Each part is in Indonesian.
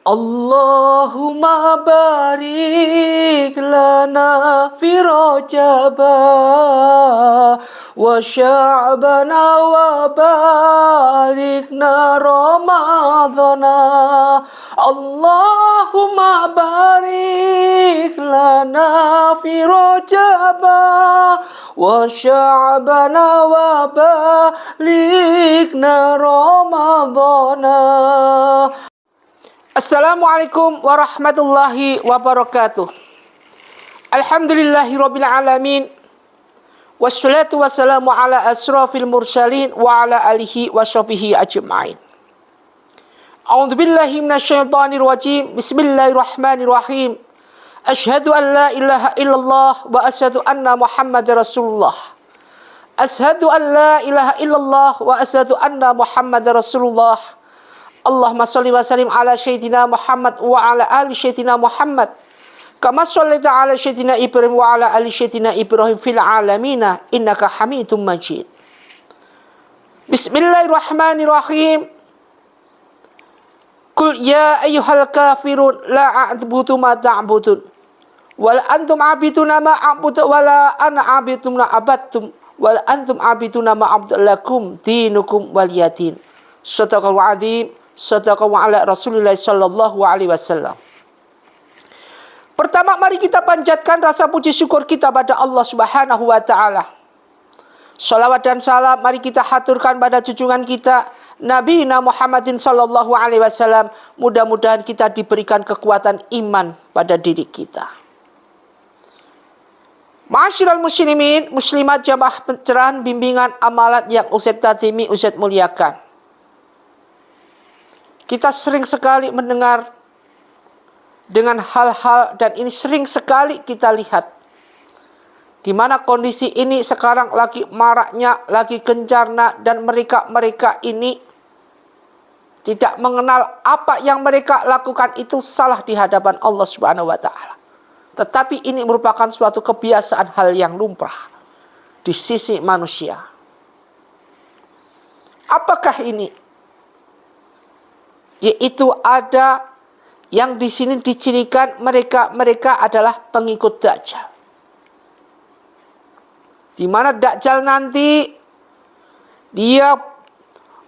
Allahumma barik lana fi Rajaba wa Sya'bana wa barikna Ramadana. Allahumma barik lana fi Rajaba wa Sya'bana wa barikna Ramadana. Assalamualaikum warahmatullahi wabarakatuh. Alhamdulillahirabbil alamin. Wassalatu wassalamu ala asrafil mursalin wa ala alihi washabihi ajma'in. A'udzubillahi minasyaitonir rajim. Bismillahirrahmanirrahim. Asyhadu an la ilaha illallah wa asyhadu anna Muhammadar Rasulullah. Asyhadu an la ilaha illallah wa asyhadu anna Muhammadar Rasulullah. Allahumma sholli wa sallim ala sayyidina Muhammad wa ala ali sayyidina Muhammad kama shallaita ala sayyidina Ibrahim wa ala ali sayyidina Ibrahim fil alamina innaka Hamidum Majid. Bismillahirrahmanirrahim. Qul ya ayyuhal kafirun la a'budu ma ta'budun wal antum 'abiduna ma a'budu wala ana 'abidun ma abattum wal antum 'abiduna ma a'budu lakum dinukum waliyadin. Shadaqallahu 'azim. Sadaqallahu ala Rasulillah sallallahu alaihi wasallam. Pertama, mari kita panjatkan rasa puji syukur kita pada Allah Subhanahu wa taala. Salawat dan salam mari kita haturkan pada junjungan kita Nabi Muhammadin sallallahu alaihi wasallam. Mudah-mudahan kita diberikan kekuatan iman pada diri kita. Ma'asyiral muslimin, muslimat, jamaah pencerahan bimbingan amalan yang Ustaz Tadimi Ustaz muliakan. Kita sering sekali mendengar dengan hal-hal dan ini sering sekali kita lihat di mana kondisi ini sekarang lagi maraknya, lagi gencarnya, dan mereka ini tidak mengenal apa yang mereka lakukan itu salah di hadapan Allah Subhanahu wa taala. Tetapi ini merupakan suatu kebiasaan hal yang lumrah di sisi manusia. Apakah ini? Yaitu ada yang di sini dicirikan mereka adalah pengikut Dajjal. Di mana Dajjal nanti dia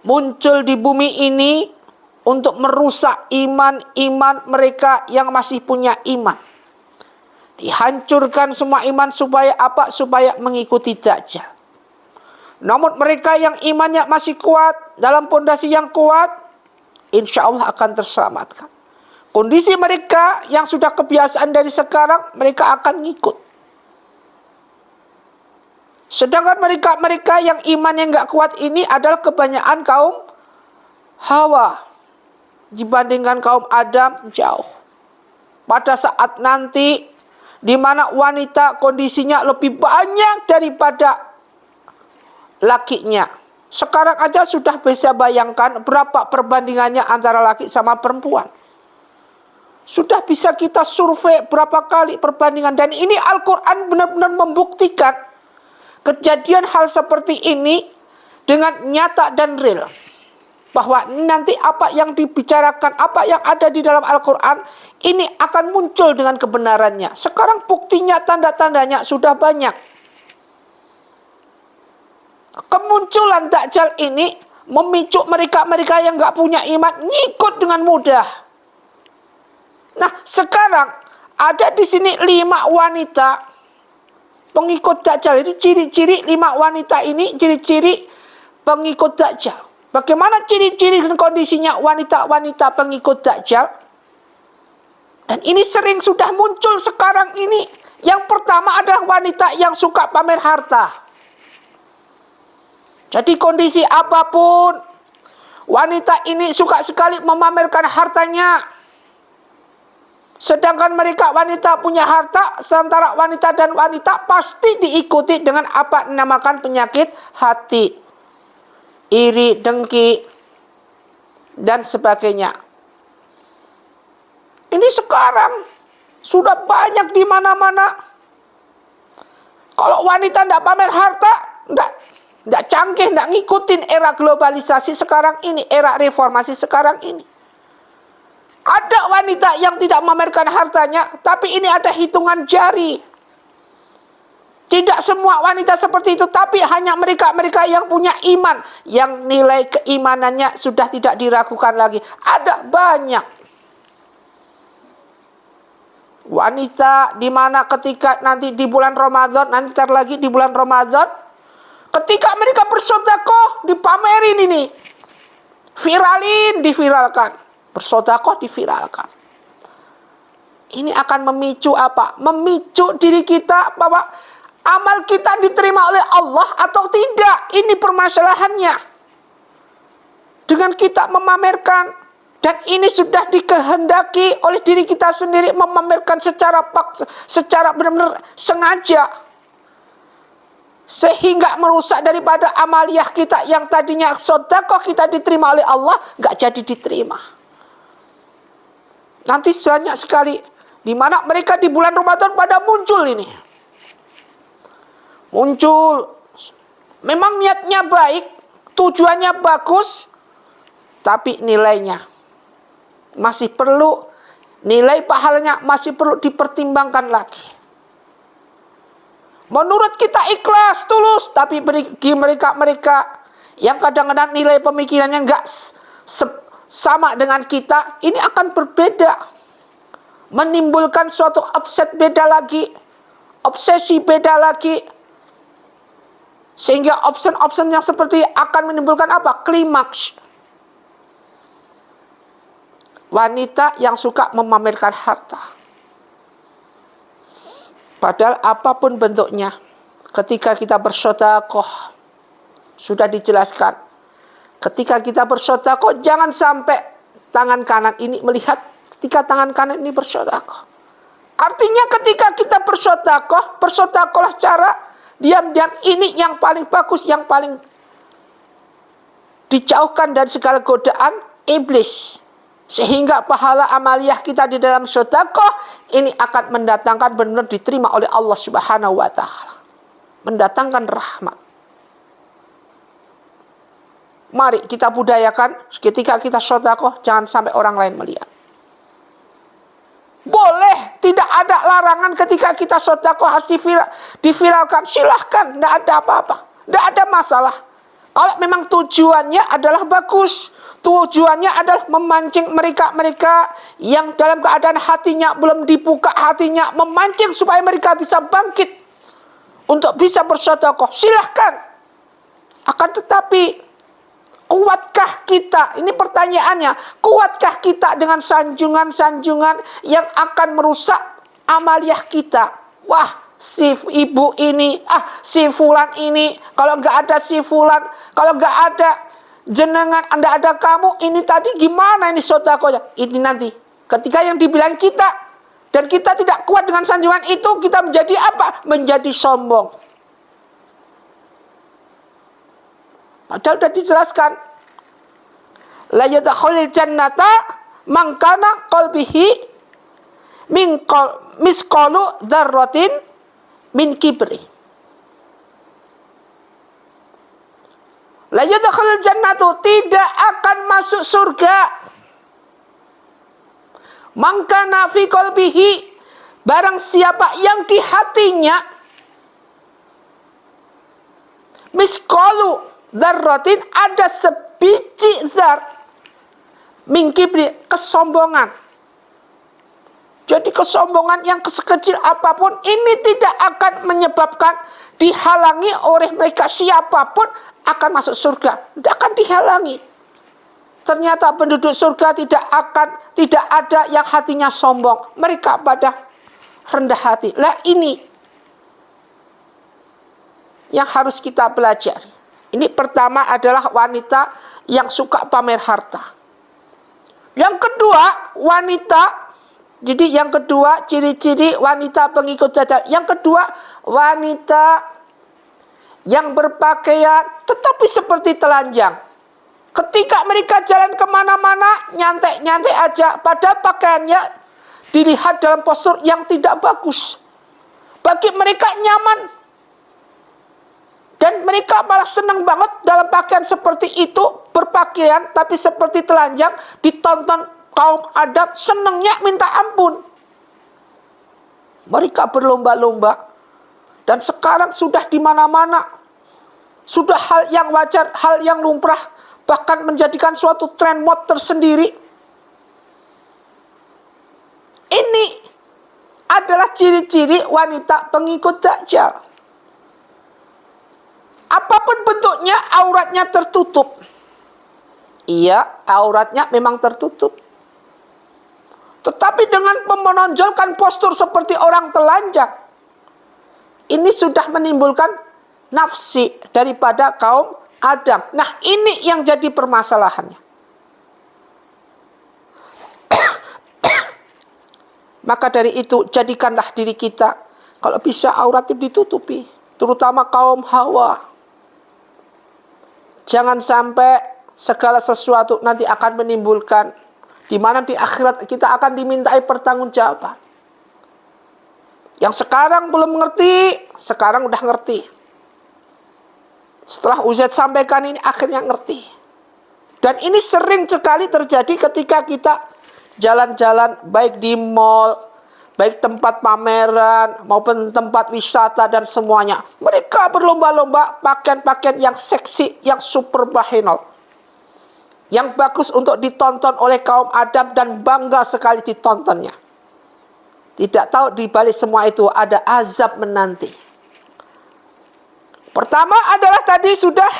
muncul di bumi ini untuk merusak iman mereka yang masih punya iman. Dihancurkan semua iman supaya apa? Supaya mengikuti Dajjal. Namun mereka yang imannya masih kuat, dalam pondasi yang kuat, insya Allah akan terselamatkan. Kondisi mereka yang sudah kebiasaan dari sekarang, mereka akan ngikut. Sedangkan mereka yang imannya nggak kuat ini adalah kebanyakan kaum Hawa. Dibandingkan kaum Adam, jauh. Pada saat nanti, di mana wanita kondisinya lebih banyak daripada lakinya. Sekarang aja sudah bisa bayangkan berapa perbandingannya antara laki sama perempuan. Sudah bisa kita survei berapa kali perbandingan. Dan ini Al-Quran benar-benar membuktikan kejadian hal seperti ini dengan nyata dan real. Bahwa nanti apa yang dibicarakan, apa yang ada di dalam Al-Quran, ini akan muncul dengan kebenarannya. Sekarang buktinya, tanda-tandanya sudah banyak. Kemunculan Dajjal ini memicu mereka yang nggak punya iman ngikut dengan mudah. Nah, sekarang ada di sini 5 wanita pengikut Dajjal. Ini ciri-ciri 5 wanita ini, ciri-ciri pengikut Dajjal. Bagaimana ciri-ciri dan kondisinya wanita-wanita pengikut Dajjal? Dan ini sering sudah muncul sekarang ini. Yang pertama adalah wanita yang suka pamer harta. Jadi kondisi apapun, wanita ini suka sekali memamerkan hartanya. Sedangkan mereka wanita punya harta, sementara wanita dan wanita pasti diikuti dengan apa dinamakan penyakit hati. Iri, dengki, dan sebagainya. Ini sekarang sudah banyak di mana-mana. Kalau wanita tidak pamer harta, tidak canggih, tidak ngikutin era globalisasi sekarang ini, era reformasi sekarang ini. Ada wanita yang tidak memamerkan hartanya, tapi ini ada hitungan jari. Tidak semua wanita seperti itu, tapi hanya mereka-mereka yang punya iman, yang nilai keimanannya sudah tidak diragukan lagi. Ada banyak wanita di mana ketika nanti di bulan Ramadan, nanti lagi di bulan Ramadan, ketika mereka bersedekah dipamerin ini. Diviralkan. Bersedekah diviralkan. Ini akan memicu apa? Memicu diri kita bahwa amal kita diterima oleh Allah atau tidak. Ini permasalahannya. Dengan kita memamerkan, dan ini sudah dikehendaki oleh diri kita sendiri, memamerkan secara benar-benar sengaja, sehingga merusak daripada amaliyah kita yang tadinya sedekah kita diterima oleh Allah, nggak jadi diterima. Nanti banyak sekali di mana mereka di bulan Ramadan pada muncul ini. Muncul, memang niatnya baik, tujuannya bagus, tapi nilainya masih perlu, nilai pahalanya masih perlu dipertimbangkan lagi. Menurut kita ikhlas, tulus, tapi bagi mereka yang kadang-kadang nilai pemikirannya enggak sama dengan kita, ini akan berbeda. Menimbulkan suatu upset beda lagi, obsesi beda lagi. Sehingga option-option yang seperti akan menimbulkan apa? Klimaks. Wanita yang suka memamerkan harta. Padahal apapun bentuknya, ketika kita bersedekah, sudah dijelaskan. Ketika kita bersedekah, jangan sampai tangan kanan ini melihat ketika tangan kanan ini bersedekah. Artinya ketika kita bersedekah, bersedekahlah cara diam-diam, ini yang paling bagus, yang paling dijauhkan dari segala godaan iblis. Sehingga pahala amaliyah kita di dalam sedekah ini akan mendatangkan benar-benar diterima oleh Allah Subhanahu wa taala. Mendatangkan rahmat. Mari kita budayakan ketika kita sedekah jangan sampai orang lain melihat. Boleh, tidak ada larangan ketika kita sedekah harus diviralkan, silahkan, tidak ada apa-apa, tidak ada masalah. Kalau memang tujuannya adalah bagus, tujuannya adalah memancing mereka-mereka yang dalam keadaan hatinya belum dibuka hatinya, memancing supaya mereka bisa bangkit untuk bisa bersedekah, silahkan. Akan tetapi, kuatkah kita? Ini pertanyaannya. Kuatkah kita dengan sanjungan-sanjungan yang akan merusak amaliyah kita? Wah, si ibu ini, si fulan ini, kalau nggak ada si fulan, kalau nggak ada jenengan, Anda ada kamu, ini tadi gimana ini sedekahnya? Ini nanti, ketika yang dibilang kita, dan kita tidak kuat dengan sanjungan itu, kita menjadi apa? Menjadi sombong. Padahal sudah dijelaskan. La yadkhulul jannata man kana qalbihi misqalu dzarratin min kibri. La yadkhulul jannatu, tidak akan masuk surga. Man kana fi qalbihi, barang siapa yang di hatinya misqalu dzarratin, ada sebiji zar min kibri, kesombongan. Jadi kesombongan yang sekecil apapun ini tidak akan menyebabkan dihalangi oleh mereka, siapapun akan masuk surga, tidak akan dihalangi. Ternyata penduduk surga tidak ada yang hatinya sombong, mereka pada rendah hati. Lah ini yang harus kita pelajari. Ini pertama adalah wanita yang suka pamer harta. Yang kedua, jadi yang kedua ciri-ciri wanita pengikut Dajjal. Yang kedua, wanita yang berpakaian tetapi seperti telanjang. Ketika mereka jalan kemana-mana, nyantai-nyantai aja, padahal pakaiannya dilihat dalam postur yang tidak bagus. Bagi mereka nyaman. Dan mereka malah senang banget dalam pakaian seperti itu, berpakaian tapi seperti telanjang, ditonton kaum Adam senangnya minta ampun. Mereka berlomba-lomba. Dan sekarang sudah di mana-mana. Sudah hal yang wajar, hal yang lumrah. Bahkan menjadikan suatu tren mode tersendiri. Ini adalah ciri-ciri wanita pengikut Dajjal. Apapun bentuknya, auratnya tertutup. Iya, auratnya memang tertutup. Tetapi dengan menonjolkan postur seperti orang telanjang, ini sudah menimbulkan nafsi daripada kaum Adam. Nah, ini yang jadi permasalahannya. Maka dari itu, jadikanlah diri kita, kalau bisa aurat itu ditutupi. Terutama kaum Hawa. Jangan sampai segala sesuatu nanti akan menimbulkan, di mana di akhirat kita akan dimintai pertanggungjawaban. Yang sekarang belum mengerti, sekarang udah ngerti. Setelah Ustaz sampaikan ini, akhirnya ngerti. Dan ini sering sekali terjadi ketika kita jalan-jalan, baik di mall, baik tempat pameran, maupun tempat wisata dan semuanya. Mereka berlomba-lomba pakaian-pakaian yang seksi, yang super bahenol. Yang bagus untuk ditonton oleh kaum Adam dan bangga sekali ditontonnya. Tidak tahu di balik semua itu ada azab menanti. Pertama adalah tadi sudah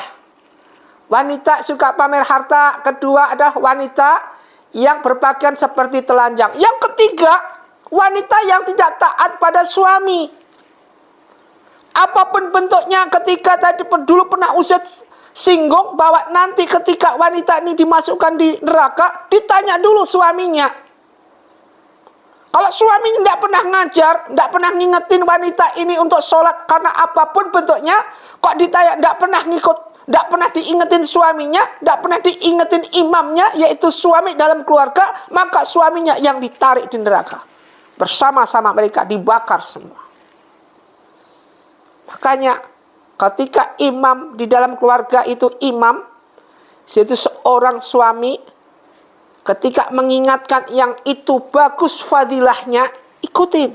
wanita suka pamer harta. Kedua adalah wanita yang berpakaian seperti telanjang. Yang ketiga, wanita yang tidak taat pada suami. Apapun bentuknya, ketika tadi dulu pernah Ustaz singgung bahwa nanti ketika wanita ini dimasukkan di neraka, ditanya dulu suaminya. Kalau suami tidak pernah ngajar, tidak pernah ngingetin wanita ini untuk sholat karena apapun bentuknya, kok ditanya tidak pernah ngikut, tidak pernah diingetin suaminya, tidak pernah diingetin imamnya, yaitu suami dalam keluarga, maka suaminya yang ditarik di neraka. Bersama-sama mereka dibakar semua. Makanya ketika imam di dalam keluarga itu imam, yaitu seorang suami, ketika mengingatkan yang itu bagus fadilahnya, ikutin.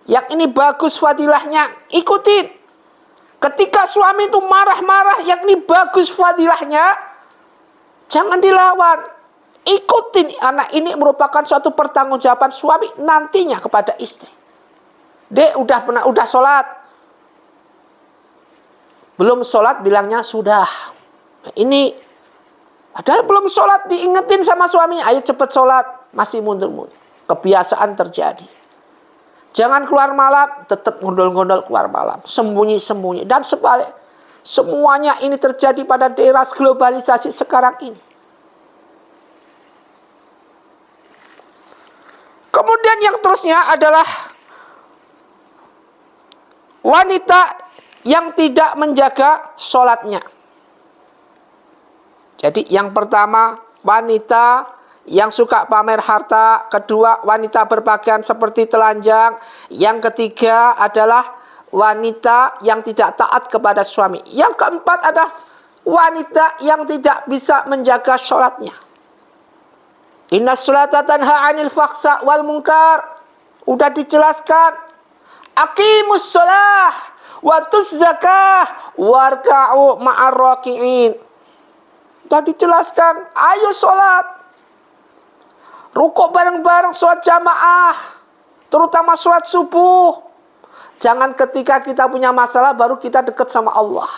Yang ini bagus fadilahnya, ikutin. Ketika suami itu marah-marah, yang ini bagus fadilahnya, jangan dilawan. Ikutin. Anak ini merupakan suatu pertanggungjawaban suami nantinya kepada istri. Dek, udah sholat. Belum sholat, bilangnya sudah. Ini padahal belum sholat, diingetin sama suami, ayo cepet sholat, masih mundur-mundur. Kebiasaan terjadi. Jangan keluar malam, tetap ngondol-ngondol keluar malam. Sembunyi-sembunyi. Dan sebalik. Semuanya ini terjadi pada era globalisasi sekarang ini. Kemudian yang terusnya adalah wanita yang tidak menjaga sholatnya. Jadi yang pertama, wanita yang suka pamer harta. Kedua, wanita berpakaian seperti telanjang. Yang ketiga adalah wanita yang tidak taat kepada suami. Yang keempat adalah wanita yang tidak bisa menjaga sholatnya. Inna sholata tanha 'anil fahsya wal munkar. Udah dijelaskan. Aqimus sholah wa tuz zakah warka'u ma'ar raki'in. Sudah dijelaskan, ayo sholat. Rukuk bareng-bareng, sholat jamaah. Terutama sholat subuh. Jangan ketika kita punya masalah, baru kita dekat sama Allah.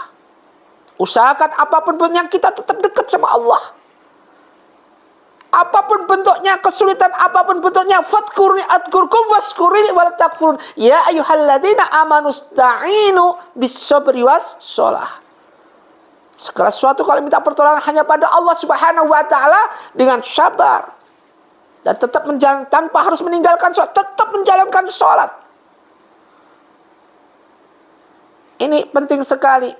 Usahakan apapun bentuknya, kita tetap dekat sama Allah. Apapun bentuknya, kesulitan apapun bentuknya, fadkurni adkurkum waskurni wal takfurun. Ya ayyuhalladzina amanu sta'inu bis sabri was sholah. Segala sesuatu kalau minta pertolongan hanya pada Allah Subhanahu wa taala dengan sabar. Dan tetap menjalankan, tanpa harus meninggalkan sholat, tetap menjalankan sholat. Ini penting sekali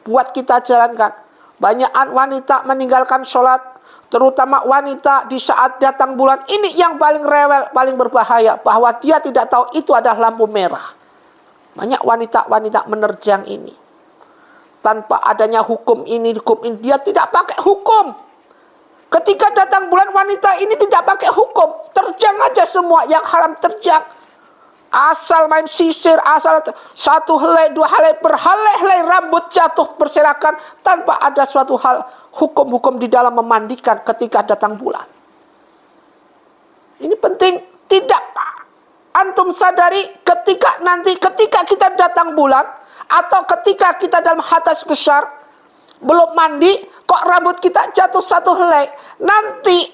buat kita jalankan. Banyak wanita meninggalkan sholat, terutama wanita di saat datang bulan. Ini yang paling rewel, paling berbahaya, bahwa dia tidak tahu itu adalah lampu merah. Banyak wanita-wanita menerjang ini. Tanpa adanya hukum ini, dia tidak pakai hukum. Ketika datang bulan, wanita ini tidak pakai hukum. Terjang aja semua yang haram terjang. Asal main sisir, asal satu helai, dua helai, berhelai-helai rambut jatuh berserakan tanpa ada suatu hal hukum-hukum di dalam memandikan ketika datang bulan. Ini penting. Tidak antum sadari ketika kita datang bulan atau ketika kita dalam hadas besar belum mandi kok rambut kita jatuh satu helai. Nanti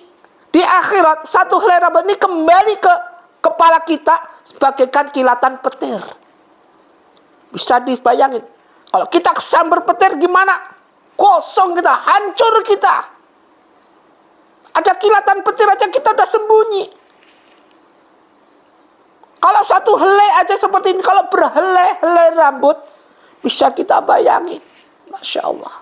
di akhirat satu helai rambut ini kembali ke kepala kita sebagaikan kilatan petir. Bisa dibayangin. Kalau kita kesambar petir gimana? Kosong kita, hancur kita. Ada kilatan petir aja kita udah sembunyi. Kalau satu helai aja seperti ini, kalau berhelai-helai rambut, bisa kita bayangin. Masya Allah.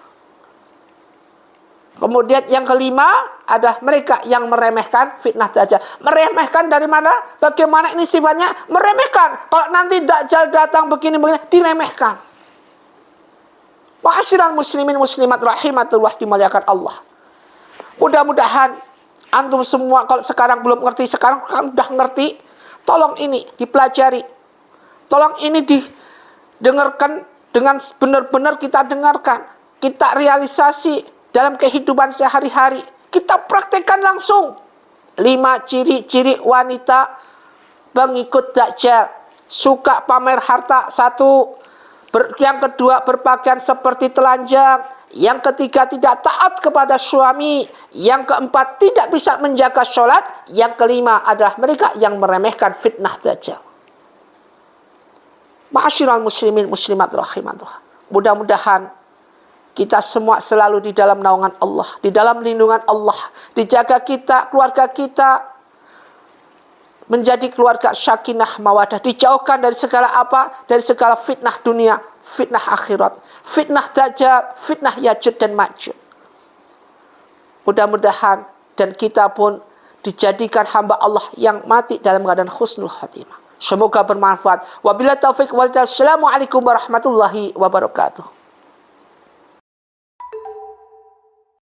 Kemudian yang kelima, ada mereka yang meremehkan fitnah Dajjal. Meremehkan dari mana? Bagaimana ini sifatnya? Meremehkan. Kalau nanti Dajjal datang begini-begini, diremehkan. Ma'asyiral muslimin muslimat rahimatullah dimuliakan Allah. Mudah-mudahan antum semua kalau sekarang belum ngerti, sekarang kan udah ngerti. Tolong ini dipelajari. Tolong ini didengarkan dengan benar-benar kita dengarkan. Kita realisasi dalam kehidupan sehari-hari. Kita praktekkan langsung. 5 ciri-ciri wanita pengikut Dajjal. Suka pamer harta, 1. Yang kedua, berpakaian seperti telanjang. Yang ketiga, tidak taat kepada suami. Yang keempat, tidak bisa menjaga sholat. Yang kelima adalah mereka yang meremehkan fitnah Dajjal. Ma'asyiral muslimin muslimat rahimatullah. Mudah-mudahan kita semua selalu di dalam naungan Allah, di dalam lindungan Allah, dijaga kita, keluarga kita menjadi keluarga syakinah mawadah, dijauhkan dari segala apa? Dari segala fitnah dunia, fitnah akhirat, fitnah Dajjal, fitnah Ya'juj dan Ma'juj. Mudah-mudahan dan kita pun dijadikan hamba Allah yang mati dalam keadaan husnul khatimah. Semoga bermanfaat. Wabillahi taufiq wal hidayah. Assalamualaikum warahmatullahi wabarakatuh.